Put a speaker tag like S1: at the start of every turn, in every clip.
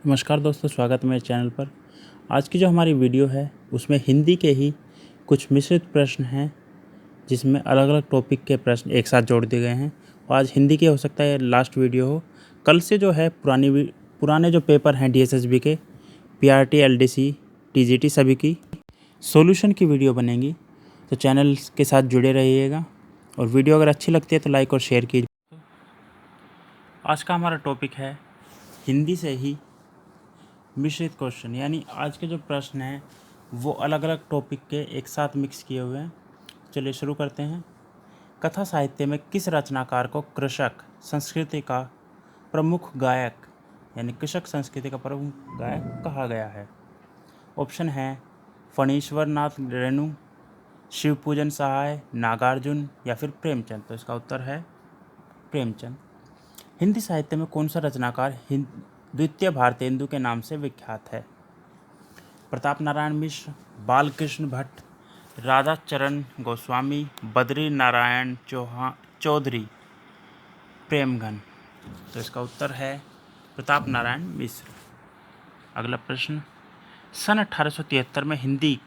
S1: नमस्कार दोस्तों, स्वागत है मेरे चैनल पर। आज की जो हमारी वीडियो है उसमें हिंदी के ही कुछ मिश्रित प्रश्न हैं, जिसमें अलग अलग टॉपिक के प्रश्न एक साथ जोड़ दिए गए हैं। और आज हिंदी के हो सकता है लास्ट वीडियो हो। कल से जो है पुराने जो पेपर हैं डीएसएसबी के, पीआरटी, एलडीसी, टीजीटी सभी की सॉल्यूशन की वीडियो बनेंगी। तो चैनल के साथ जुड़े रहिएगा और वीडियो अगर अच्छी लगती है तो लाइक और शेयर कीजिए। आज का हमारा टॉपिक है हिंदी से ही मिश्रित क्वेश्चन, यानी आज के जो प्रश्न हैं वो अलग अलग टॉपिक के एक साथ मिक्स किए हुए हैं। चलिए शुरू करते हैं। कथा साहित्य में किस रचनाकार को कृषक संस्कृति का प्रमुख गायक, यानी कृषक संस्कृति का प्रमुख गायक कहा गया है? ऑप्शन है फणीश्वर नाथ रेणु, शिवपूजन सहाय, नागार्जुन या फिर प्रेमचंद। तो इसका उत्तर है प्रेमचंद। हिंदी साहित्य में कौन सा रचनाकार द्वितीय भारतेंदु के नाम से विख्यात है? प्रताप नारायण मिश्र, बालकृष्ण भट्ट, राधा चरण गोस्वामी, बद्री नारायण चौधरी, प्रेमघन। तो इसका उत्तर है प्रताप नारायण मिश्र। अगला प्रश्न, सन 1873 में हिंदी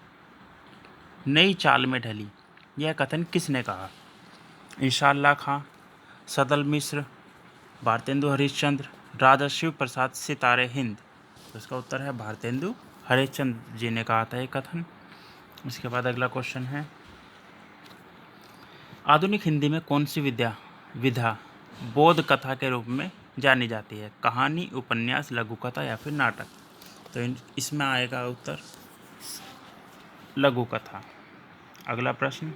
S1: नई चाल में ढली, यह कथन किसने कहा? इंशाअल्लाह खां, सदल मिश्र, भारतेंदु हरिश्चंद्र, राजा शिव प्रसाद सितारे हिंद। तो इसका उत्तर है भारतेंदु हरिश्चंद्र जी ने कहा था ये कथन। इसके बाद अगला क्वेश्चन है, आधुनिक हिंदी में कौन सी विधा बोध कथा के रूप में जानी जाती है? कहानी, उपन्यास, लघु कथा या फिर नाटक? तो इसमें आएगा उत्तर लघु कथा। अगला प्रश्न,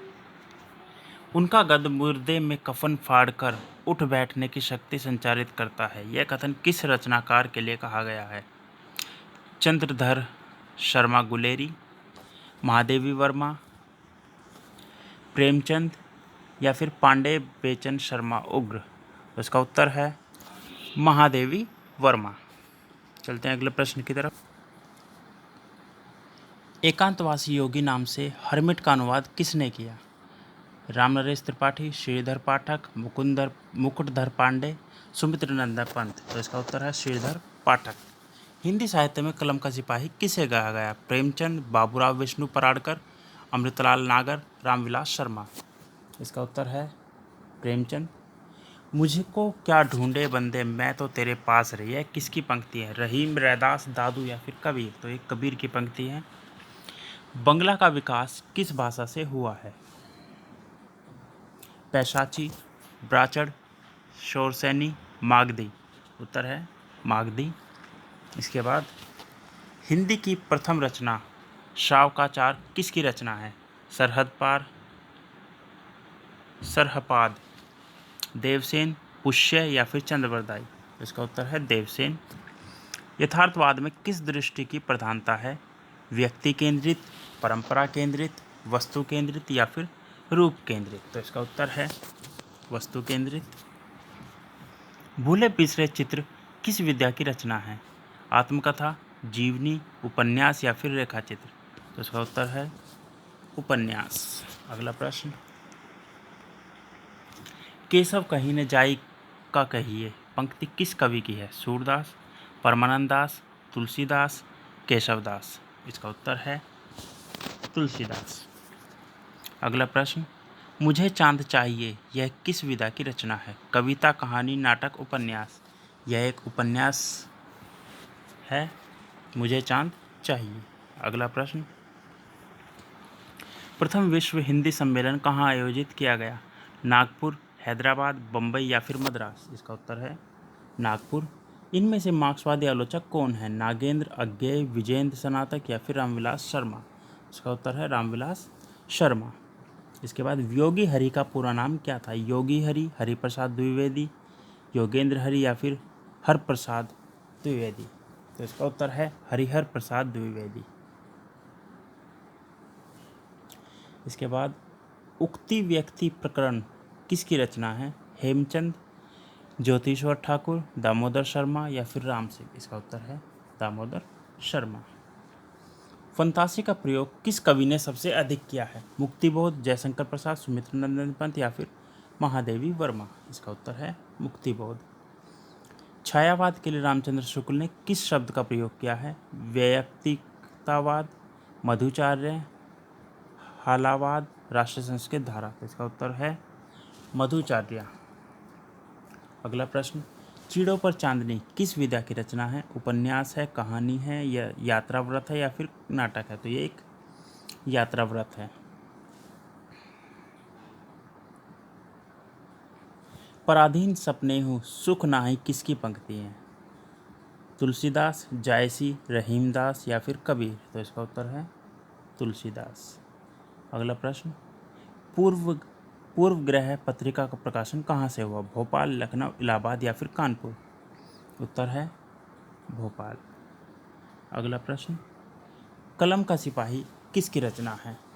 S1: उनका गद मुर्दे में कफन फाड़कर उठ बैठने की शक्ति संचारित करता है, यह कथन किस रचनाकार के लिए कहा गया है? चंद्रधर शर्मा गुलेरी, महादेवी वर्मा, प्रेमचंद या फिर पांडे बेचन शर्मा उग्र? तो इसका उत्तर है महादेवी वर्मा। चलते हैं अगले प्रश्न की तरफ। एकांतवासी योगी नाम से हरमिट का अनुवाद किसने किया? रामनरेश त्रिपाठी, श्रीधर पाठक, मुकुटधर पांडे, सुमित्र नंदन पंत। तो इसका उत्तर है श्रीधर पाठक। हिंदी साहित्य में कलम का सिपाही किसे कहा गया? प्रेमचंद, बाबूराव विष्णु पराड़कर, अमृतलाल नागर, रामविलास शर्मा। इसका उत्तर है प्रेमचंद। मुझको क्या ढूंढे बंदे मैं तो तेरे पास रही, है किसकी पंक्ति है? रहीम, रैदास, दादू या फिर कबीर? तो एक कबीर की पंक्ति है। बंगला का विकास किस भाषा से हुआ है? पैशाची, ब्राचड़, शोरसैनी, मागधी? उत्तर है मागधी। इसके बाद हिंदी की प्रथम रचना शावकाचार किसकी रचना है? सरहद पार, सरहपाद, देवसेन, पुष्य या फिर चंद्रवरदाई? इसका उत्तर है देवसेन। यथार्थवाद में किस दृष्टि की प्रधानता है? व्यक्ति केंद्रित, परंपरा केंद्रित, वस्तु केंद्रित या फिर रूप केंद्रित? तो इसका उत्तर है वस्तु केंद्रित। भूले बिसरे चित्र किस विद्या की रचना है? आत्मकथा, जीवनी, उपन्यास या फिर रेखाचित्र? तो इसका उत्तर है उपन्यास। अगला प्रश्न, केशव कहीं न जाई का कहिए पंक्ति किस कवि की है? सूरदास, परमानंद दास, तुलसीदास, केशवदास? इसका उत्तर है तुलसीदास। अगला प्रश्न, मुझे चांद चाहिए यह किस विधा की रचना है? कविता, कहानी, नाटक, उपन्यास? यह एक उपन्यास है, मुझे चांद चाहिए। अगला प्रश्न, प्रथम विश्व हिंदी सम्मेलन कहाँ आयोजित किया गया? नागपुर, हैदराबाद, बम्बई या फिर मद्रास? इसका उत्तर है नागपुर। इनमें से मार्क्सवादी आलोचक कौन है? नागेंद्र, अज्ञेय, विजेंद्र स्नातक या फिर रामविलास शर्मा? इसका उत्तर है रामविलास शर्मा। इसके बाद योगी हरि का पूरा नाम क्या था? योगी हरि, हरिप्रसाद द्विवेदी, योगेंद्र हरि या फिर हरप्रसाद द्विवेदी? तो इसका उत्तर है हरिहर प्रसाद द्विवेदी। इसके बाद उक्ति व्यक्ति प्रकरण किसकी रचना है? हेमचंद, ज्योतिश्वर ठाकुर, दामोदर शर्मा या फिर राम सिंह? इसका उत्तर है दामोदर शर्मा। फंतासी का प्रयोग किस कवि ने सबसे अधिक किया है? मुक्तिबोध, जयशंकर प्रसाद, सुमित्र नंदन पंत या फिर महादेवी वर्मा? इसका उत्तर है मुक्तिबोध। छायावाद के लिए रामचंद्र शुक्ल ने किस शब्द का प्रयोग किया है? वैयक्तिकतावाद, मधुचार्य, हालावाद, राष्ट्र संस्कृत धारा। तो इसका उत्तर है मधुचार्य। अगला प्रश्न, चीड़ों पर चांदनी किस विधा की रचना है? उपन्यास है, कहानी है, या यात्रा व्रत है, या फिर नाटक है? तो ये एक यात्रा व्रत है। पराधीन सपने हूँ सुख नाहि किसकी पंक्ति है? तुलसीदास, जायसी, रहीमदास, या फिर कबीर। तो इसका उत्तर है तुलसीदास। अगला प्रश्न, पूर्व पूर्व ग्रह पत्रिका का प्रकाशन कहाँ से हुआ? भोपाल, लखनऊ, इलाहाबाद, या फिर कानपुर? उत्तर है भोपाल। अगला प्रश्न, कलम का सिपाही किसकी रचना है?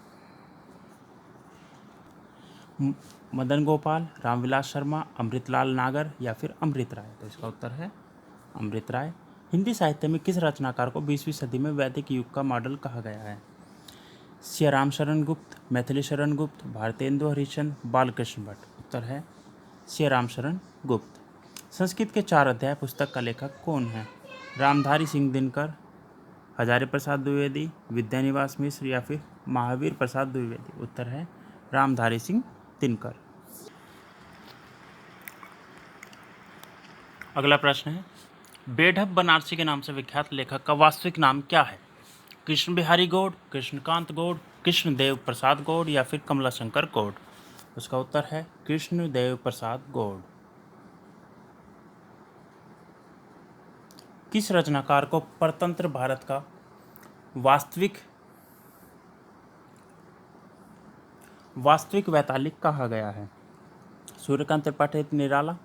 S1: मदन गोपाल, रामविलास शर्मा, अमृतलाल नागर, या फिर अमृत राय? तो इसका उत्तर है अमृत राय। हिंदी साहित्य में किस रचनाकार को 20वीं सदी में वैदिक युग का मॉडल कहा गया है? सियाराम शरण गुप्त, मैथिली शरण गुप्त, भारतेंदु हरिश्चंद्र, बालकृष्ण भट्ट? उत्तर है सियाराम शरण गुप्त। संस्कृत के 4 अध्याय पुस्तक का लेखक कौन है? रामधारी सिंह दिनकर, हजारी प्रसाद द्विवेदी, विद्यानिवास मिश्र, या फिर महावीर प्रसाद द्विवेदी? उत्तर है रामधारी सिंह दिनकर। अगला प्रश्न है, बेढप बनारसी के नाम से विख्यात लेखक का वास्तविक नाम क्या है? कृष्ण बिहारी गौड़, कृष्णकांत गौड़, कृष्णदेव प्रसाद गौड़, या फिर कमलाशंकर गौड़? उसका उत्तर है कृष्णदेव प्रसाद गौड़। किस रचनाकार को परतंत्र भारत का वास्तविक वैतालिक कहा गया है? सूर्यकांत त्रिपाठी निराला,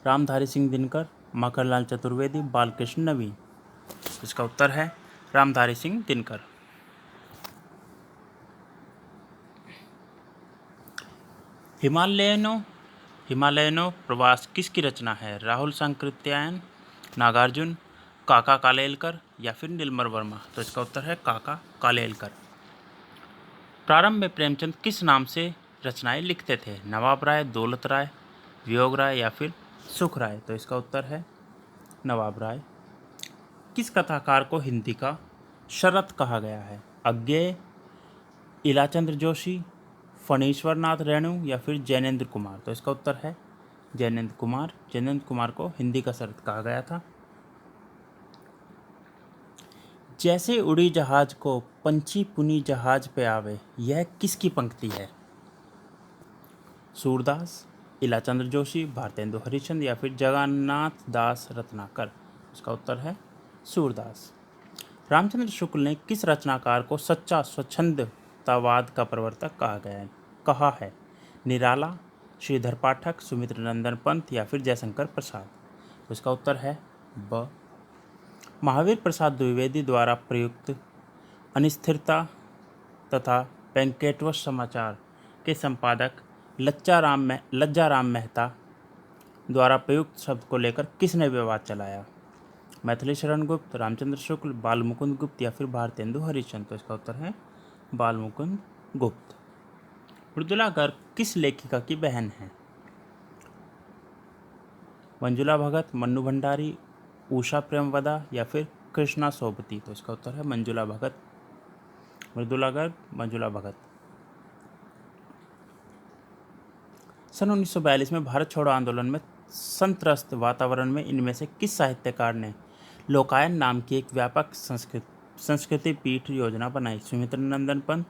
S1: रामधारी सिंह दिनकर, मकरलाल चतुर्वेदी, बालकृष्ण नवीन? इसका उत्तर है रामधारी सिंह दिनकर। हिमालयनो प्रवास किसकी रचना है? राहुल सांकृत्यायन, नागार्जुन, काका कालेलकर, या फिर नीलमर वर्मा? तो इसका उत्तर है काका कालेलकर। प्रारंभ में प्रेमचंद किस नाम से रचनाएं लिखते थे? नवाब राय, दौलत राय, वियोग राय, या फिर सुख राय? तो इसका उत्तर है नवाब राय। किस कथाकार को हिंदी का शरत कहा गया है? अज्ञेय, इलाचंद्र जोशी, फणीश्वर नाथ रेणु, या फिर जैनेन्द्र कुमार? तो इसका उत्तर है जैनेन्द्र कुमार। जैनेन्द्र कुमार को हिंदी का शरत कहा गया था। जैसे उड़ी जहाज को पंछी पुनी जहाज पे आवे, यह किसकी पंक्ति है? सूरदास, इलाचंद्र जोशी, भारतेंदु हरिश्चंद्र, या फिर जगन्नाथ दास रत्नाकर? इसका उत्तर है सूरदास। रामचंद्र शुक्ल ने किस रचनाकार को सच्चा स्वच्छंदतावाद का प्रवर्तक कहा है? निराला, श्रीधर पाठक, सुमित्र नंदन पंत, या फिर जयशंकर प्रसाद? तो इसका उत्तर है ब। महावीर प्रसाद द्विवेदी द्वारा प्रयुक्त अनिस्थिरता तथा वेंकटेश्वर समाचार के संपादक लज्जाराम मेहता द्वारा प्रयुक्त शब्द को लेकर किसने विवाद चलाया? मैथिली शरण गुप्त, रामचंद्र शुक्ल, बालमुकुंद गुप्त, या फिर भारतेंदु हरिश्चंद्र? तो इसका उत्तर है बालमुकुंद गुप्त। मृदुला गर्ग किस लेखिका की बहन है? मंजुला भगत, मन्नू भंडारी, उषा प्रेमवदा, या फिर कृष्णा सोबती? तो इसका उत्तर है मंजुला भगत। मृदुला गर्ग मंजुला भगत। सन 1942 में भारत छोड़ो आंदोलन में संत्रस्त वातावरण में इनमें से किस साहित्यकार ने लोकायन नाम की एक व्यापक संस्कृति पीठ योजना बनाई? सुमित्र नंदन पंत,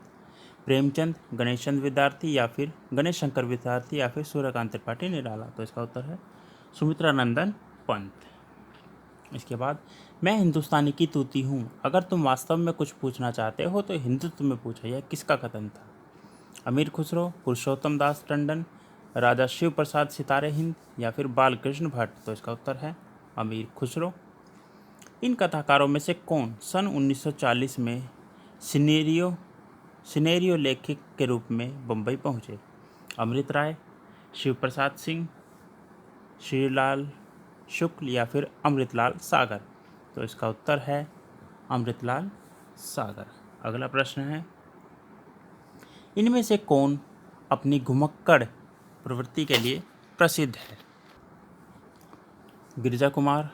S1: प्रेमचंद, गणेश चंद्र विद्यार्थी, या फिर गणेश शंकर विद्यार्थी, या फिर सूर्यकांत त्रिपाठी निराला? तो इसका उत्तर है सुमित्रानंदन पंत। इसके बाद, मैं हिंदुस्तानी की तूती हूँ, अगर तुम वास्तव में कुछ पूछना चाहते हो तो हिंदुत्व में पूछो, यह किसका कथन था? अमीर खुसरो, पुरुषोत्तम दास टंडन, राजा शिव प्रसाद सितारे हिंद, या फिर बालकृष्ण भट्ट? तो इसका उत्तर है अमीर खुसरो। इन कथाकारों में से कौन सन 1940 में सिनेरियो लेखक के रूप में बम्बई पहुँचे? अमृत राय, शिव प्रसाद सिंह, श्रीलाल शुक्ल, या फिर अमृतलाल सागर? तो इसका उत्तर है अमृतलाल सागर। अगला प्रश्न है, इनमें से कौन अपनी घुमक्कड़ प्रवृत्ति के लिए प्रसिद्ध है? गिरिजा कुमार,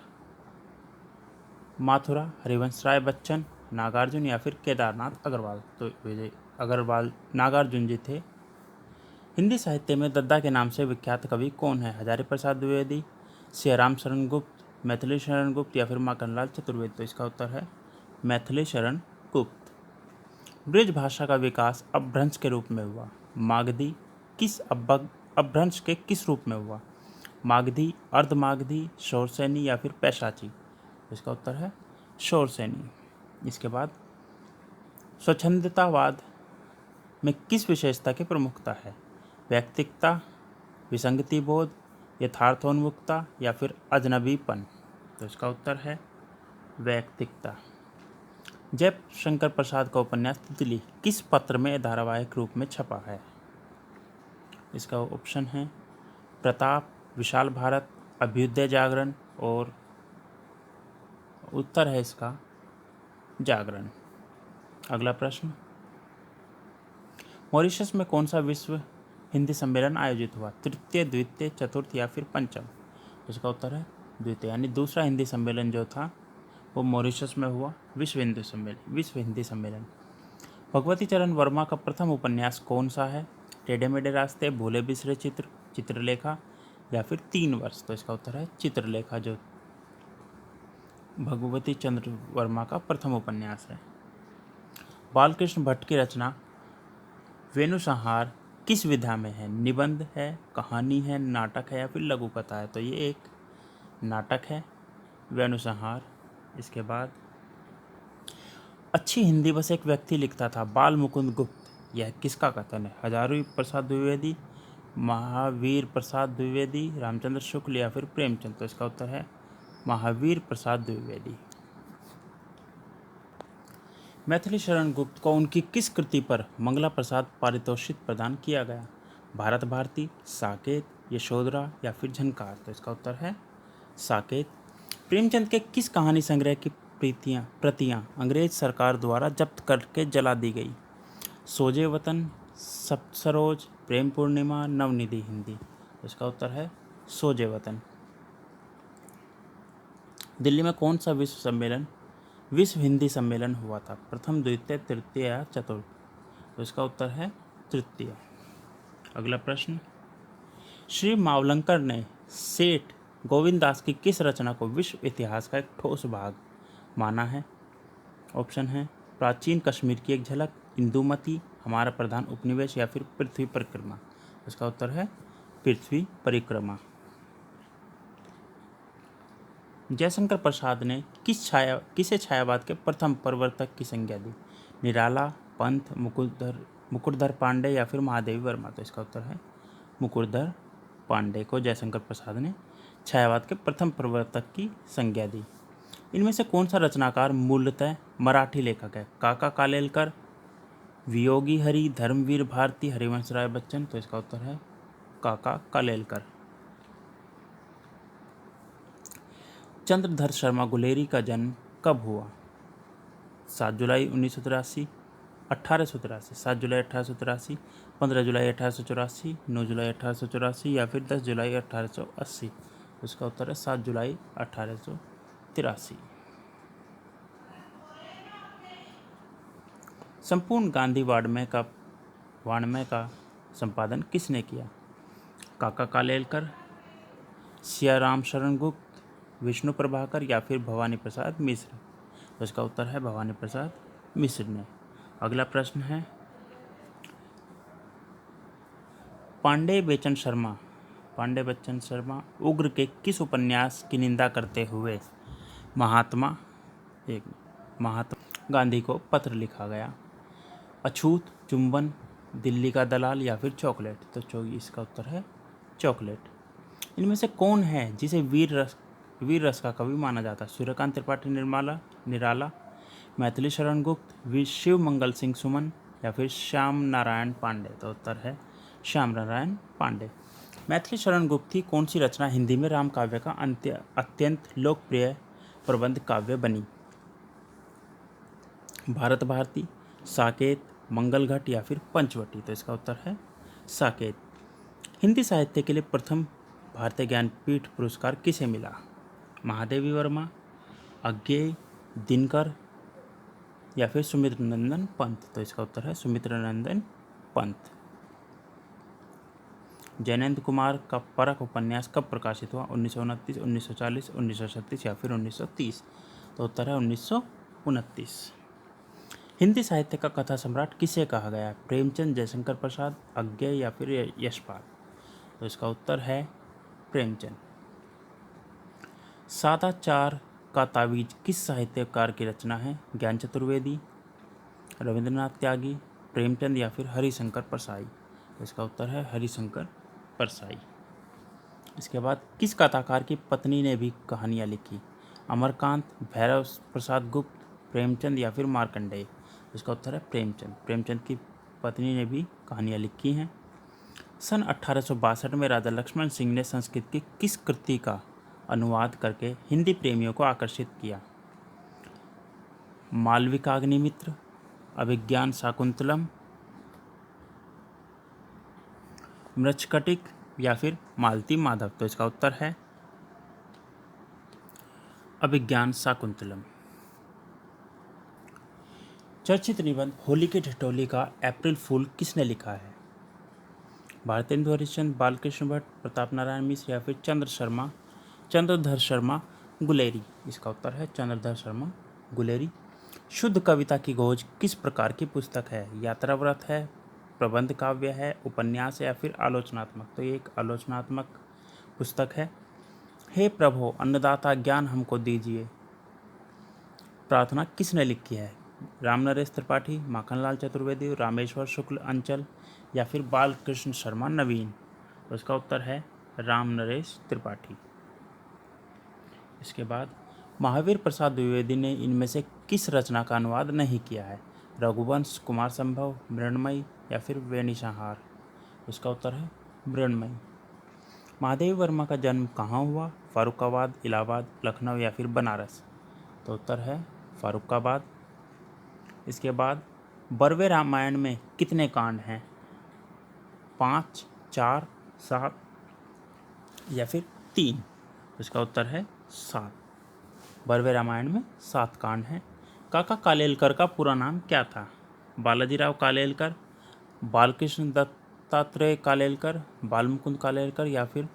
S1: माथुरा, हरिवंश राय बच्चन, नागार्जुन या फिर केदारनाथ अग्रवाल। तो विजय अग्रवाल नागार्जुन जी थे। हिंदी साहित्य में दद्दा के नाम से विख्यात कवि कौन है? हजारी प्रसाद द्विवेदी, सियाराम शरण गुप्त, मैथिली शरण गुप्त या फिर माखनलाल चतुर्वेदी। तो इसका उत्तर है मैथिली शरण गुप्त। ब्रज भाषा का विकास अपभ्रंश के रूप में हुआ। मागधी किस अपभ्रंश के किस रूप में हुआ? मागधी, अर्धमागधी, शौरसेनी या फिर पैशाची। इसका उत्तर है शौरसेनी। इसके बाद स्वच्छंदतावाद में किस विशेषता की प्रमुखता है? व्यक्तिकता, विसंगति बोध, यथार्थोन्मुखता या फिर अजनबीपन। तो इसका उत्तर है व्यक्तिकता। जयशंकर प्रसाद का उपन्यास तितली किस पत्र में धारावाहिक रूप में छपा है? इसका ऑप्शन है प्रताप, विशाल भारत, अभ्युदय जागरण और उत्तर है इसका जागरण। अगला प्रश्न, मॉरिशस में कौन सा विश्व हिंदी सम्मेलन आयोजित हुआ? तृतीय, द्वितीय, चतुर्थ या फिर पंचम। इसका उत्तर है द्वितीय, यानी दूसरा हिंदी सम्मेलन जो था वो मॉरिशस में हुआ, विश्व हिंदी सम्मेलन। भगवती चरण वर्मा का प्रथम उपन्यास कौन सा है? टेढ़े मेढ़े रास्ते, भूले बिसरे चित्र, चित्रलेखा या फिर 3 वर्ष। तो इसका उत्तर है चित्रलेखा, जो भगवती चंद्र वर्मा का प्रथम उपन्यास है। बालकृष्ण भट्ट की रचना वेणुसंहार किस विधा में है? निबंध है, कहानी है, नाटक है या फिर लघु कथा है। तो ये एक नाटक है वेणुसंहार। इसके बाद अच्छी हिंदी बस एक व्यक्ति लिखता था, बाल मुकुंद गुप्त, यह किसका कथन है? हजारी प्रसाद द्विवेदी, महावीर प्रसाद द्विवेदी, रामचंद्र शुक्ल या फिर प्रेमचंद। तो इसका उत्तर है महावीर प्रसाद द्विवेदी। मैथिली शरण गुप्त को उनकी किस कृति पर मंगला प्रसाद पारितोषिक प्रदान किया गया? भारत भारती, साकेत, यशोधरा या फिर झनकार। तो इसका उत्तर है साकेत। प्रेमचंद के किस कहानी संग्रह की प्रतियां अंग्रेज सरकार द्वारा जब्त करके जला दी गई? सोजे वतन, सप्तसरोज, प्रेम पूर्णिमा, नवनिधि हिंदी। तो इसका उत्तर है सोजे वतन। दिल्ली में कौन सा विश्व हिंदी सम्मेलन हुआ था? प्रथम, द्वितीय, तृतीय या चतुर्थ। तो इसका उत्तर है तृतीय। अगला प्रश्न, श्री मावलंकर ने सेठ गोविंददास की किस रचना को विश्व इतिहास का एक ठोस भाग माना है? ऑप्शन है प्राचीन कश्मीर की एक झलक, इंदुमती, हमारा प्रधान उपनिवेश या फिर पृथ्वी परिक्रमा। इसका उत्तर है पृथ्वी परिक्रमा। जयशंकर प्रसाद ने किसे छायावाद के प्रथम प्रवर्तक की संज्ञा दी? निराला, पंत, मुकुटधर पांडे या फिर महादेवी वर्मा। तो इसका उत्तर है मुकुटधर पांडे को जयशंकर प्रसाद ने छायावाद के प्रथम प्रवर्तक की संज्ञा दी। इनमें से कौन सा रचनाकार मूलतः मराठी लेखक है? काका कालेलकर, वियोगी हरि, धर्मवीर भारती, हरिवंश राय बच्चन। तो इसका उत्तर है काका कालेलकर। चंद्रधर शर्मा गुलेरी का जन्म कब हुआ? 7 जुलाई 1983, 1883, 7 जुलाई 1883, 15 जुलाई 1884, 9 जुलाई 1884 या फिर 10 जुलाई 1880। उसका उत्तर है 7 जुलाई 1883। संपूर्ण गांधी वाङ्मय का संपादन किसने किया? काका कालेलकर, सियाराम शरण गुप्त, विष्णु प्रभाकर या फिर भवानी प्रसाद मिश्र। तो इसका उत्तर है भवानी प्रसाद मिश्र ने। अगला प्रश्न है, पांडे बच्चन शर्मा उग्र के किस उपन्यास की निंदा करते हुए महात्मा गांधी को पत्र लिखा गया? अछूत, चुंबन, दिल्ली का दलाल या फिर चॉकलेट। तो इसका उत्तर है चॉकलेट। इनमें से कौन है जिसे वीर रस का कवि माना जाता है? सूर्यकांत त्रिपाठी निराला, मैथिली शरण गुप्त, शिव मंगल सिंह सुमन या फिर श्याम नारायण पांडे। तो उत्तर है श्याम नारायण पांडे। मैथिली शरण गुप्त की कौन सी रचना हिंदी में राम काव्य का अत्यंत लोकप्रिय प्रबंध काव्य बनी? भारत भारती, साकेत, मंगलघट या फिर पंचवटी। तो इसका उत्तर है साकेत। हिंदी साहित्य के लिए प्रथम भारतीय ज्ञानपीठ पुरस्कार किसे मिला? महादेवी वर्मा, अज्ञेय, दिनकर या फिर सुमित्र नंदन पंत? तो इसका उत्तर है सुमित्र नंदन पंत। जैनेन्द्र कुमार का परख उपन्यास कब प्रकाशित हुआ? 1929, 1940, 1936 या फिर 1930? तो उत्तर है 1929। हिंदी साहित्य का कथा सम्राट किसे कहा गया है? प्रेमचंद, जयशंकर प्रसाद, अज्ञेय या फिर यशपाल? तो इसका उत्तर है प्रेमचंद। सादा चार का तावीज किस साहित्यकार की रचना है? ज्ञान चतुर्वेदी, रविंद्रनाथ त्यागी, प्रेमचंद या फिर हरिशंकर परसाई? तो इसका उत्तर है हरिशंकर परसाई। इसके बाद किस कथाकार की पत्नी ने भी कहानियाँ लिखी? अमरकांत, भैरव प्रसाद गुप्त, प्रेमचंद या फिर मार्कंडेय? इसका उत्तर है प्रेमचंद। प्रेमचंद की पत्नी ने भी कहानियाँ लिखी हैं। सन 1862 में राजा लक्ष्मण सिंह ने संस्कृत की किस कृति का अनुवाद करके हिंदी प्रेमियों को आकर्षित किया? मालविकाग्निमित्र, अभिज्ञान शाकुंतलम, मृच्छकटिक या फिर मालती माधव? तो इसका उत्तर है अभिज्ञान शाकुंतलम। चर्चित निबंध होली की ठिठोली का अप्रैल फूल किसने लिखा है? भारतेंदु हरिश्चंद्र, बालकृष्ण भट्ट, प्रताप नारायण मिश्र या फिर चंद्रधर शर्मा गुलेरी? इसका उत्तर है चंद्रधर शर्मा गुलेरी। शुद्ध कविता की खोज किस प्रकार की पुस्तक है? यात्रा व्रत है, प्रबंध काव्य है, उपन्यास है या फिर आलोचनात्मक? तो ये एक आलोचनात्मक पुस्तक है। हे प्रभु अन्नदाता ज्ञान हमको दीजिए प्रार्थना किसने लिखी है? रामनरेश त्रिपाठी, माखनलाल चतुर्वेदी, रामेश्वर शुक्ल अंचल या फिर बालकृष्ण शर्मा नवीन? तो इसका उत्तर है रामनरेश त्रिपाठी। इसके बाद महावीर प्रसाद द्विवेदी ने इनमें से किस रचना का अनुवाद नहीं किया है? रघुवंश, कुमार संभव, मृण्मयी या फिर वेणीसंहार? इसका उत्तर है मृण्मयी। महादेवी वर्मा का जन्म कहाँ हुआ? फारुखाबाद, इलाहाबाद, लखनऊ या फिर बनारस? तो उत्तर है फारुखाबाद। इसके बाद बरवे रामायण में कितने कांड हैं? 5, 4, 7 या फिर 3? इसका उत्तर है 7। बरवे रामायण में 7 कांड हैं। काका कालेलकर का पूरा नाम क्या था? बालाजीराव कालेलकर, बालकृष्ण दत्तात्रेय कालेलकर, बालमुकुंद कालेलकर या फिर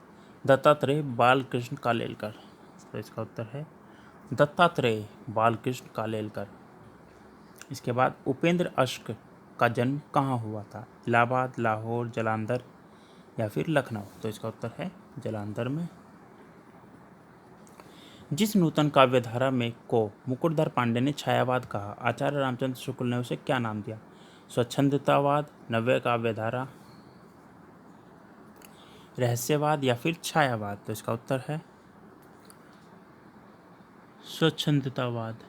S1: दत्तात्रेय बालकृष्ण कालेलकर? तो इसका उत्तर है दत्तात्रेय बालकृष्ण कालेलकर। इसके बाद उपेंद्र अश्क का जन्म कहाँ हुआ था? इलाहाबाद, लाहौर, जालंधर या फिर लखनऊ? तो इसका उत्तर है जालंधर में। जिस नूतन काव्यधारा में को मुकुटधर पांडे ने छायावाद कहा, आचार्य रामचंद्र शुक्ल ने उसे क्या नाम दिया? स्वच्छंदतावाद, नव्य काव्यधारा, रहस्यवाद या फिर छायावाद? तो इसका उत्तर है स्वच्छंदतावाद।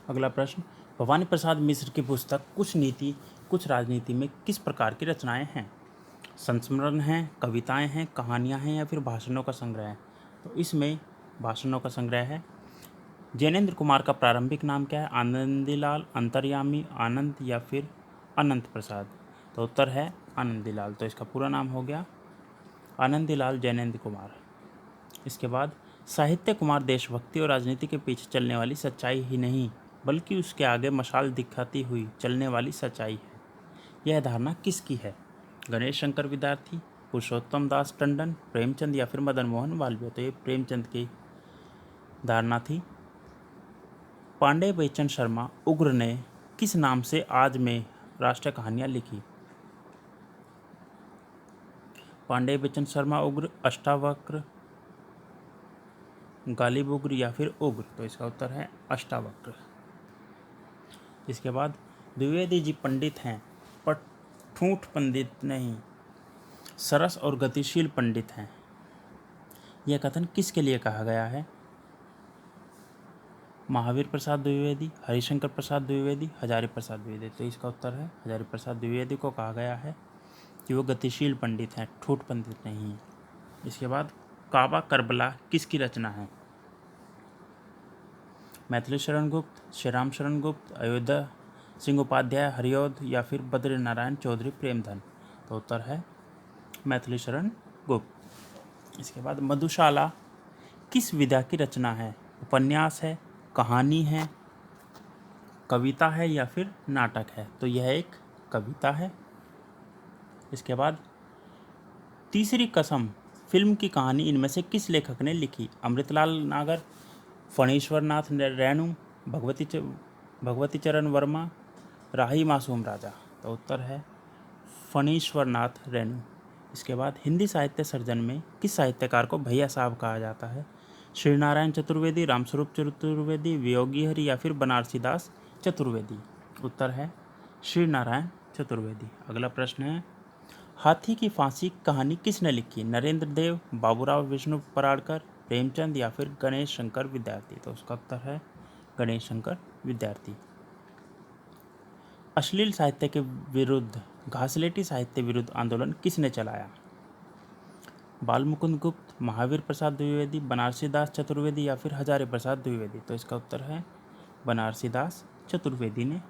S1: अगला प्रश्न, भवानी प्रसाद मिश्र की पुस्तक कुछ नीति कुछ राजनीति में किस प्रकार की रचनाएं हैं? संस्मरण हैं, कविताएं हैं, कहानियां हैं या फिर भाषणों का संग्रह है? तो इसमें भाषणों का संग्रह है। जैनेन्द्र कुमार का प्रारंभिक नाम क्या है? आनंदीलाल, अंतर्यामी, आनंद या फिर अनंत प्रसाद? तो उत्तर है आनंदीलाल। तो इसका पूरा नाम हो गया आनंदीलाल जैनेन्द्र कुमार। इसके बाद साहित्य कुमार देशभक्ति और राजनीति के पीछे चलने वाली सच्चाई ही नहीं बल्कि उसके आगे मशाल दिखाती हुई चलने वाली सच्चाई है, यह धारणा किसकी है? गणेश शंकर विद्यार्थी, पुरुषोत्तम दास टंडन, प्रेमचंद या फिर मदन मोहन मालवीय? तो ये प्रेमचंद की धारणा थी। पांडे बेचन शर्मा उग्र ने किस नाम से आज में राष्ट्रीय कहानियाँ लिखी? पांडे बेचन शर्मा उग्र, अष्टावक्र, गालिब उग्र या फिर उग्र? तो इसका उत्तर है अष्टावक्र। इसके बाद द्विवेदी जी पंडित हैं पर ठूठ पंडित नहीं, सरस और गतिशील पंडित हैं, यह कथन किसके लिए कहा गया है? महावीर प्रसाद द्विवेदी, हरिशंकर प्रसाद द्विवेदी, हजारी प्रसाद द्विवेदी? तो इसका उत्तर है हजारी प्रसाद द्विवेदी को कहा गया है कि वो गतिशील पंडित हैं, ठूठ पंडित नहीं हैं। इसके बाद काबा करबला किसकी रचना है? मैथिली शरण गुप्त, श्री राम शरण गुप्त, अयोध्या सिंह उपाध्याय हरिऔध या फिर बद्री नारायण चौधरी प्रेमधन? तो उत्तर है मैथिली शरण गुप्त। इसके बाद मधुशाला किस विधा की रचना है? उपन्यास है, कहानी है, कविता है या फिर नाटक है? तो यह एक कविता है। इसके बाद तीसरी कसम फिल्म की कहानी इनमें से किस लेखक ने लिखी? अमृतलाल नागर, फणीश्वर नाथ रेणु, भगवती चरण वर्मा, राही मासूम राजा। तो उत्तर है फणीश्वर नाथ रेणु। इसके बाद हिंदी साहित्य सर्जन में किस साहित्यकार को भैया साहब कहा जाता है? श्री नारायण चतुर्वेदी, रामस्वरूप चतुर्वेदी, वियोगी हरि या फिर बनारसी दास चतुर्वेदी? उत्तर है श्री नारायण चतुर्वेदी। अगला प्रश्न है, हाथी की फांसी कहानी किसने लिखी? नरेंद्र देव, बाबूराव विष्णु पराड़कर, प्रेमचंद या फिर गणेश शंकर विद्यार्थी? तो उसका उत्तर है गणेश शंकर विद्यार्थी। अश्लील साहित्य के विरुद्ध घासलेटी साहित्य विरुद्ध आंदोलन किसने चलाया? बालमुकुंद गुप्त, महावीर प्रसाद द्विवेदी, बनारसी दास चतुर्वेदी या फिर हजारी प्रसाद द्विवेदी? तो इसका उत्तर है बनारसी दास चतुर्वेदी ने।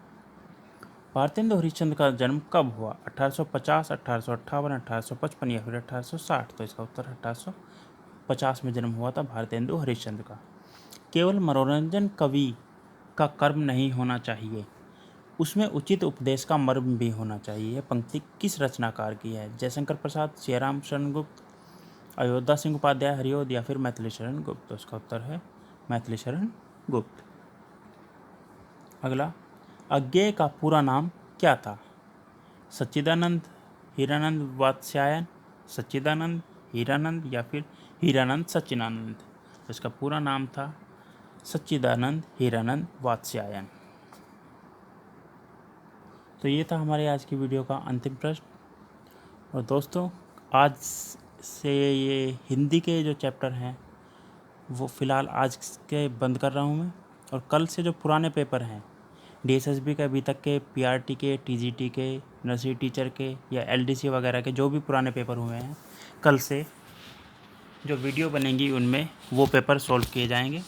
S1: भारतेंदु हरिश्चंद्र का जन्म कब हुआ? 1850, 1858, 1855 या फिर 1860? तो इसका उत्तर 1850 में जन्म हुआ था भारतेंदु हरिश्चंद्र का। केवल मनोरंजन कवि का कर्म नहीं होना चाहिए, उसमें उचित उपदेश का मर्म भी होना चाहिए। यह पंक्ति किस रचनाकार की है? जयशंकर प्रसाद, सियाराम शरण गुप्त, अयोध्या सिंह उपाध्याय हरिओद या फिर मैथिली शरण गुप्त? तो इसका उत्तर है मैथिली शरण गुप्त। अगला, अज्ञेय का पूरा नाम क्या था? सच्चिदानंद हीरानंद वात्स्यायन, सच्चिदानंद हीरानंद या फिर हीरानंद सच्चिदानंद? तो इसका पूरा नाम था सच्चिदानंद हीरानंद वात्स्यायन। तो ये था हमारे आज की वीडियो का अंतिम प्रश्न। और दोस्तों, आज से ये हिंदी के जो चैप्टर हैं वो फ़िलहाल आज के बंद कर रहा हूँ मैं, और कल से जो पुराने पेपर हैं DSSB के अभी तक के, PRT के, TGT के, नर्सरी टीचर के या LDC वगैरह के जो भी पुराने पेपर हुए हैं, कल से जो वीडियो बनेंगी उनमें वो पेपर सॉल्व किए जाएंगे।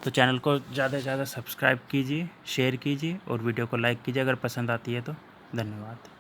S1: तो चैनल को ज़्यादा से ज़्यादा सब्सक्राइब कीजिए, शेयर कीजिए और वीडियो को लाइक कीजिए अगर पसंद आती है तो। धन्यवाद।